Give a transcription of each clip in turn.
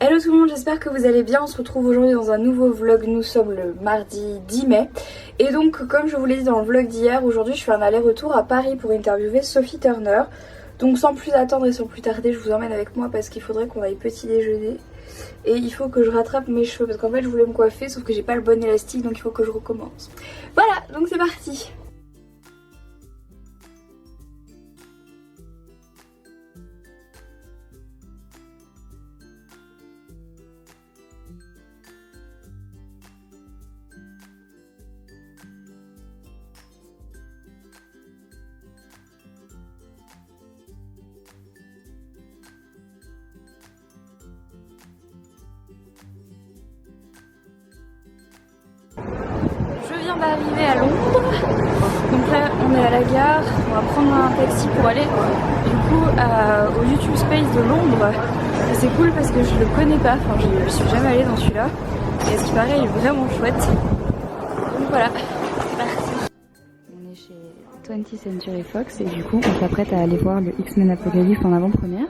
Hello tout le monde, j'espère que vous allez bien. On se retrouve aujourd'hui dans un nouveau vlog. Nous sommes le mardi 10 mai. Et donc comme je vous l'ai dit dans le vlog d'hier, aujourd'hui je fais un aller-retour à Paris pour interviewer Sophie Turner. Donc sans plus attendre et sans plus tarder, je vous emmène avec moi parce qu'il faudrait qu'on aille petit déjeuner. Et il faut que je rattrape mes cheveux parce qu'en fait je voulais me coiffer sauf que j'ai pas le bon élastique, donc il faut que je recommence. Voilà, donc c'est parti. Je viens d'arriver à Londres, donc là on est à la gare, on va prendre un taxi pour aller du coup au YouTube Space de Londres. Et c'est cool parce que je le connais pas, enfin je suis jamais allée dans celui-là, et ce qui paraît il est vraiment chouette. Donc voilà, c'est parti. On est chez 20th Century Fox et du coup on s'apprête à aller voir le X-Men Apocalypse en avant-première.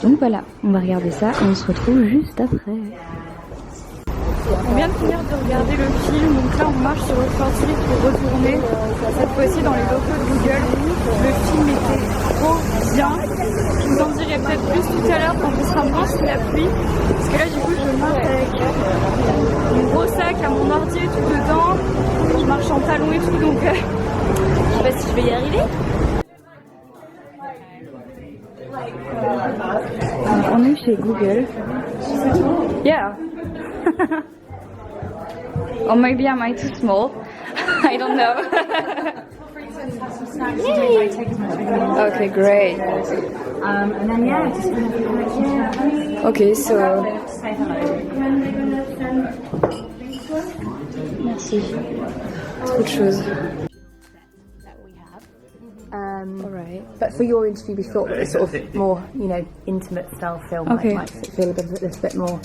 Donc voilà, on va regarder ça et on se retrouve juste après. On vient de finir de regarder le film, donc là on marche sur le Fortnite pour retourner, cette fois-ci dans les locaux de Google. Le film était trop bien, je vous en dirai peut-être plus tout à l'heure quand on sera moins sous la pluie, parce que là du coup je marche avec mon gros sac à mon ordi et tout dedans, je marche en talons et tout, donc je sais pas si je vais y arriver. On est chez Google. Yeah. Or maybe am I too small? I don't know. Okay, great. And then yeah, just kind of Okay, so. Merci. Trop de choses. Alright. But for your interview, we thought it was sort of more, you know, intimate style film. Okay. Might feel a little bit more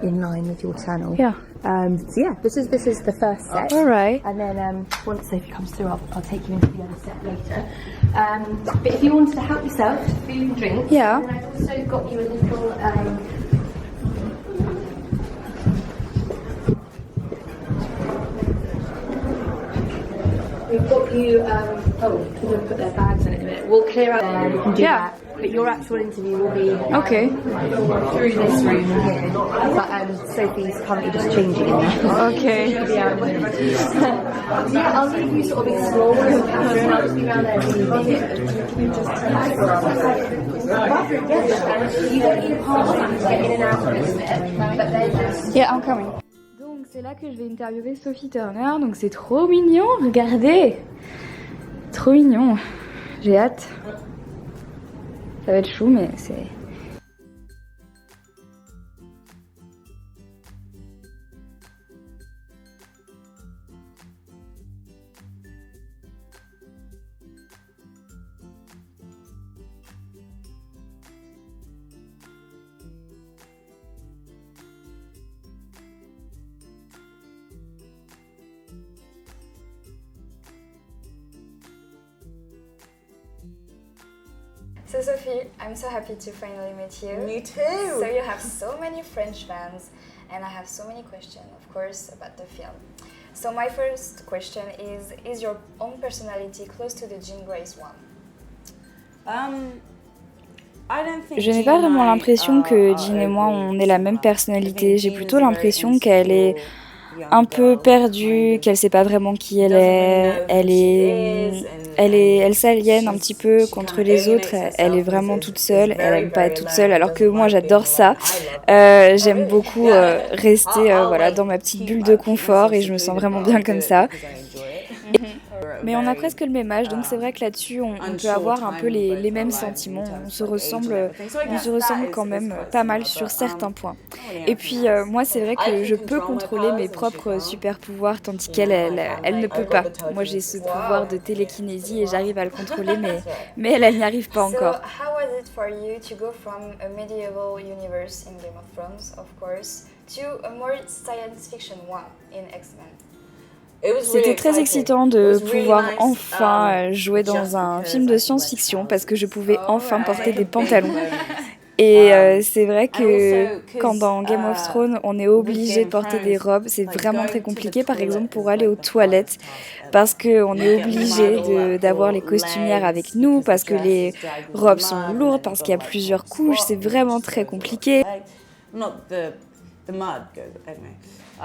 in line with your channel. Yeah. So yeah, this is the first set. Alright. And then once Sophie comes through, I'll take you into the other set later. But if you wanted to help yourself to food and drinks, Yeah. and I've also got you a little. We've got you, we'll put their bags in it in a minute. We'll clear out there, you can do Yeah. that. But your actual interview will be Okay. through this room here. But Sophie's currently just changing in there. Okay. Yeah, I'll leave you sort of explore the camera and I'll just be around there if you need it. You don't need a passport to get in and out of it, but then just... Yeah, I'm coming. Donc c'est là que je vais interviewer Sophie Turner, donc c'est trop mignon, regardez. Trop mignon. J'ai hâte. Ça va être chou, mais c'est... So Sophie, I'm so happy to finally meet you. Me too. So you have so many French fans and I have so many questions, of course, about the film. So my first question is your own personality close to the Jean Grace one? Je n'ai pas vraiment l'impression que Jean et moi on ait la même personnalité. J'ai plutôt l'impression qu'elle est un peu perdue, qu'elle sait pas vraiment qui elle est. Elle s'aliène un petit peu contre les autres. Elle est vraiment toute seule. Elle aime pas être toute seule. Alors que moi j'adore ça. J'aime beaucoup rester voilà dans ma petite bulle de confort et je me sens vraiment bien comme ça. Mais on a presque le même âge, donc c'est vrai que là-dessus, on peut avoir un peu les mêmes sentiments. On se ressemble quand même pas mal sur certains points. Et puis moi, c'est vrai que je peux contrôler mes propres super pouvoirs, tandis qu'elle, elle ne peut pas. Moi, j'ai ce pouvoir de télékinésie et j'arrive à le contrôler, mais elle n'y arrive pas encore. So how was it for you to go from a medieval universe in Game of Thrones, of course, to a more science fiction one in X-Men? C'était très excitant de pouvoir enfin jouer dans un film de science-fiction parce que je pouvais enfin porter des pantalons. Et c'est vrai que quand dans Game of Thrones, on est obligé de porter des robes, c'est vraiment très compliqué, par exemple, pour aller aux toilettes, parce qu'on est obligé d'avoir les costumières avec nous, parce que les robes sont lourdes, parce qu'il y a plusieurs couches, c'est vraiment très compliqué.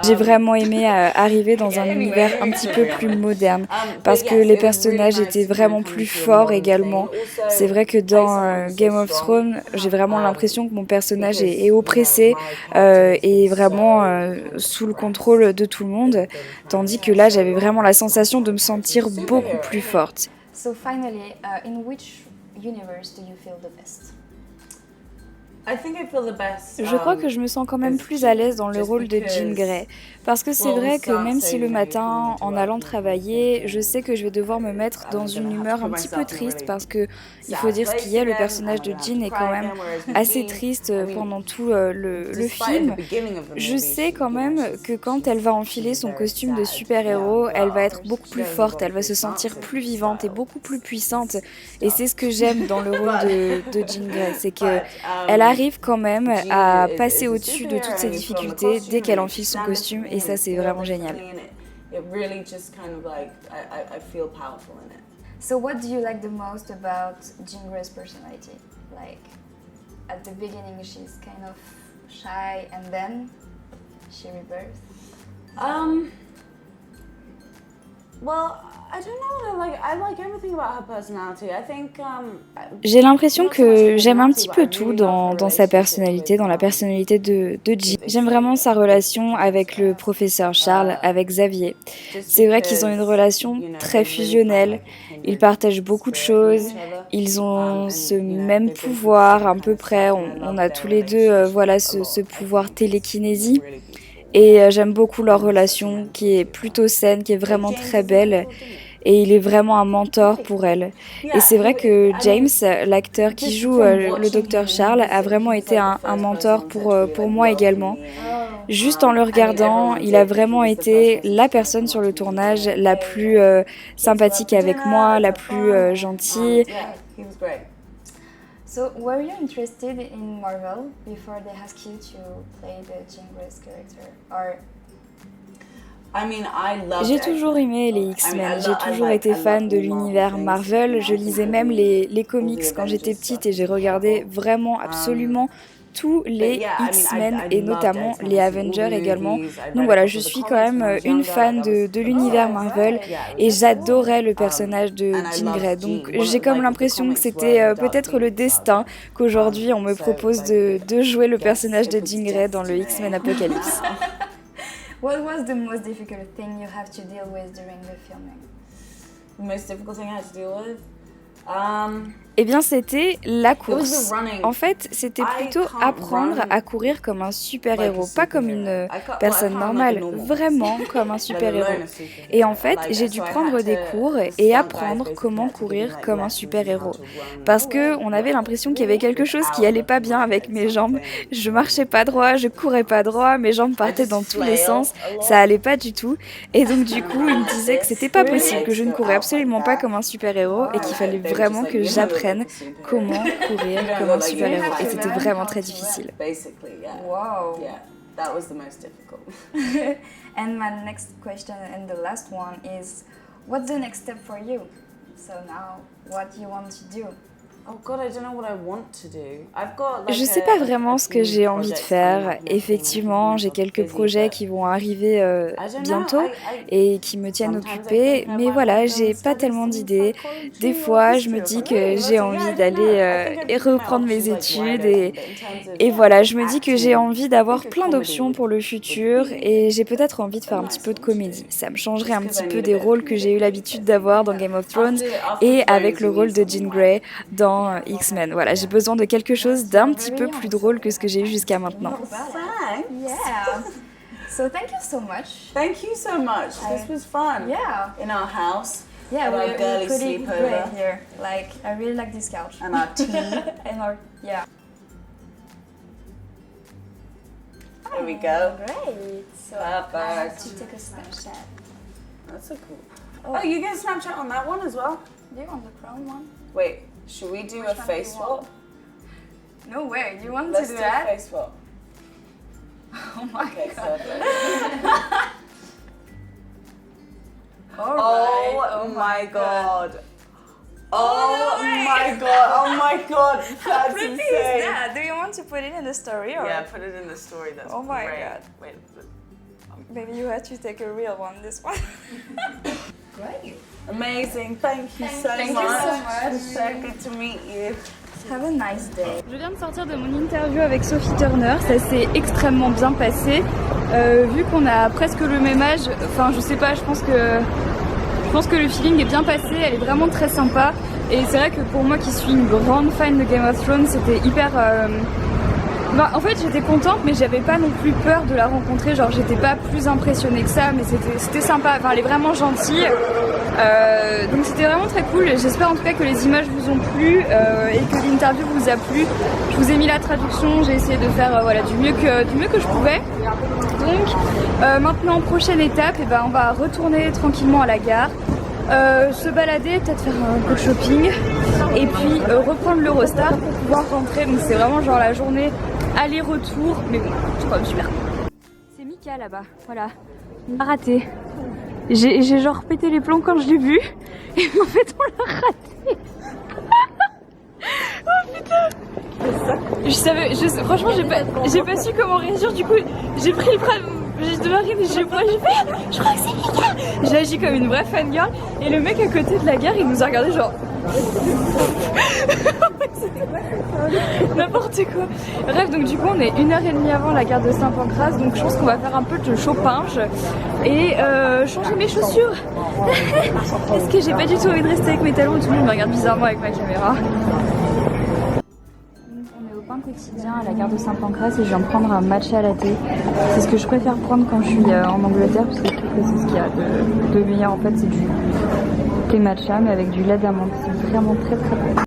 J'ai vraiment aimé arriver dans un univers un petit peu plus moderne parce que les personnages étaient vraiment plus forts également. C'est vrai que dans Game of Thrones, j'ai vraiment l'impression que mon personnage est oppressé et vraiment sous le contrôle de tout le monde, tandis que là, j'avais vraiment la sensation de me sentir beaucoup plus forte. So finally, in which universe do you feel the best? Je crois que je me sens quand même plus à l'aise dans le rôle de Jean Grey. Parce que c'est vrai que même si le matin, en allant travailler, je sais que je vais devoir me mettre dans une humeur un petit peu triste parce que, il faut dire ce qu'il y a, le personnage de Jean est quand même assez triste pendant tout le film. Je sais quand même que quand elle va enfiler son costume de super-héros, elle va être beaucoup plus forte, elle va se sentir plus vivante et beaucoup plus puissante. Et c'est ce que j'aime dans le rôle de Jean Grey, c'est qu'elle arrive quand même à passer au-dessus de toutes ces difficultés dès qu'elle enfile son costume. Et ça, c'est vraiment génial. So what do you like the most about Jean Grey's personality? Like, at the beginning she's kind of shy and then she rebirths? Well, I don't know what I like. I like everything about her personality. I think J'ai l'impression que j'aime un petit peu tout dans sa personnalité, dans la personnalité de Jean. J'aime vraiment sa relation avec le professeur Charles, avec Xavier. C'est vrai qu'ils ont une relation très fusionnelle, ils partagent beaucoup de choses, ils ont ce même pouvoir à peu près, on a tous les deux voilà, ce pouvoir télékinésie. Et j'aime beaucoup leur relation qui est plutôt saine, qui est vraiment très belle. Et il est vraiment un mentor pour elle. Et c'est vrai que James, l'acteur qui joue le docteur Charles, a vraiment été un mentor pour moi également. Juste en le regardant, il a vraiment été la personne sur le tournage la plus sympathique avec moi, la plus gentille. So, were you interested in Marvel before they asked you to play the Jean Grey's character? Or J'ai toujours aimé les X-Men, j'ai toujours été fan de l'univers Marvel, je lisais même les comics quand j'étais petite et j'ai regardé vraiment absolument tous les X-Men et notamment les Avengers également. Donc voilà, je suis quand même une fan de l'univers Marvel et j'adorais le personnage de Jean Grey. Donc j'ai comme l'impression que c'était peut-être le destin qu'aujourd'hui on me propose de jouer le personnage de Jean Grey dans le X-Men Apocalypse. what was the most difficult thing you have to deal with during the filming? the most difficult thing I had to deal with. Eh bien, c'était la course. En fait, c'était plutôt apprendre à courir comme un super-héros, pas comme une personne normale, vraiment comme un super-héros. Et en fait, j'ai dû prendre des cours et apprendre comment courir comme un super-héros. Parce que on avait l'impression qu'il y avait quelque chose qui allait pas bien avec mes jambes. Je marchais pas droit, je courais pas droit, mes jambes partaient dans tous les sens, ça allait pas du tout. Et donc du coup, il me disait que c'était pas possible, que je ne courais absolument pas comme un super-héros et qu'il fallait vraiment que j'apprenne comment courir comme un super-héros. Et c'était vraiment très difficile. Wow. Yeah, that was the most difficult. And my next question and the last one is, what's the next step for you? So now, what do you want to do? Oh God, I don't know what I want to do. I've got like Je sais pas vraiment ce que j'ai envie de faire. Effectivement, j'ai quelques projets qui vont arriver bientôt et qui me tiennent occupée. Mais voilà, j'ai pas tellement d'idées. Des fois, je me dis que j'ai envie d'aller et reprendre mes études et voilà, je me dis que j'ai envie d'avoir plein d'options pour le futur et j'ai peut-être envie de faire un petit peu de comédie. Ça me changerait un petit peu des rôles que j'ai eu l'habitude d'avoir dans Game of Thrones et avec le rôle de Jean Grey dans X-Men. Voilà, j'ai besoin de quelque chose d'un petit peu plus drôle que ce que j'ai eu jusqu'à maintenant. Yeah. So thank you so much. Thank you so much. This was fun. Yeah. In our house. Yeah, Our we're girly pretty sleepover. great here. Like, I really like this couch. And our tea. And our, yeah. There we go. Great. So I have Perfect. to take a Snapchat. That's so cool. Oh, you get Snapchat on that one as well? Do you want the crown one? Wait, should we do Which a one do face you want? swap? No way, you want Let's to do do that? a face swap. Oh my Okay, god. Oh Alright, my god. Oh my god. Oh my god. That's insane. that? Do you want to put it in the story or? Yeah, put it in the story. That's Oh my great. god. Wait. Maybe you have to take a real one, this one. Great. Amazing. Thank you so Thank you much. so much. It's so good to meet you. Have a nice day. Je viens de sortir de mon interview avec Sophie Turner, ça s'est extrêmement bien passé. Vu qu'on a presque le même âge, enfin je sais pas, je pense que le feeling est bien passé, elle est vraiment très sympa. Et c'est vrai que pour moi qui suis une grande fan de Game of Thrones, c'était hyper... en fait j'étais contente mais j'avais pas non plus peur de la rencontrer, genre j'étais pas plus impressionnée que ça, mais c'était sympa, enfin elle est vraiment gentille. Donc c'était vraiment très cool, j'espère en tout cas que les images vous ont plu et que l'interview vous a plu. Je vous ai mis la traduction, j'ai essayé de faire voilà, du mieux que je pouvais. Donc maintenant prochaine étape, on va retourner tranquillement à la gare. Se balader, peut-être faire un peu de shopping et puis reprendre l'Eurostar pour pouvoir rentrer. Donc c'est vraiment genre la journée aller-retour, mais bon, c'est quand même super. C'est Mika là-bas, voilà, il m'a raté. J'ai genre pété les plombs quand je l'ai vu et en fait on l'a raté. Oh putain. Franchement j'ai pas su comment réagir, du coup j'ai pris le bras de Marine et j'ai fait je crois que c'est Mika. J'ai agi comme une vraie fangirl et le mec à côté de la gare il nous a regardé genre n'importe quoi. Bref, donc du coup on est 1h30 avant la gare de Saint-Pancras, donc je pense qu'on va faire un peu de shopping et changer mes chaussures. Est-ce que j'ai pas du tout envie de rester avec mes talons? Tout le monde me regarde bizarrement avec ma caméra. On est au pain quotidien à la gare de Saint-Pancras et je viens de prendre un matcha latte. C'est ce que je préfère prendre quand je suis en Angleterre parce que je trouve que c'est ce qu'il y a de meilleur en fait, c'est du thé matcha mais avec du lait d'amande. C'est vraiment très très bon.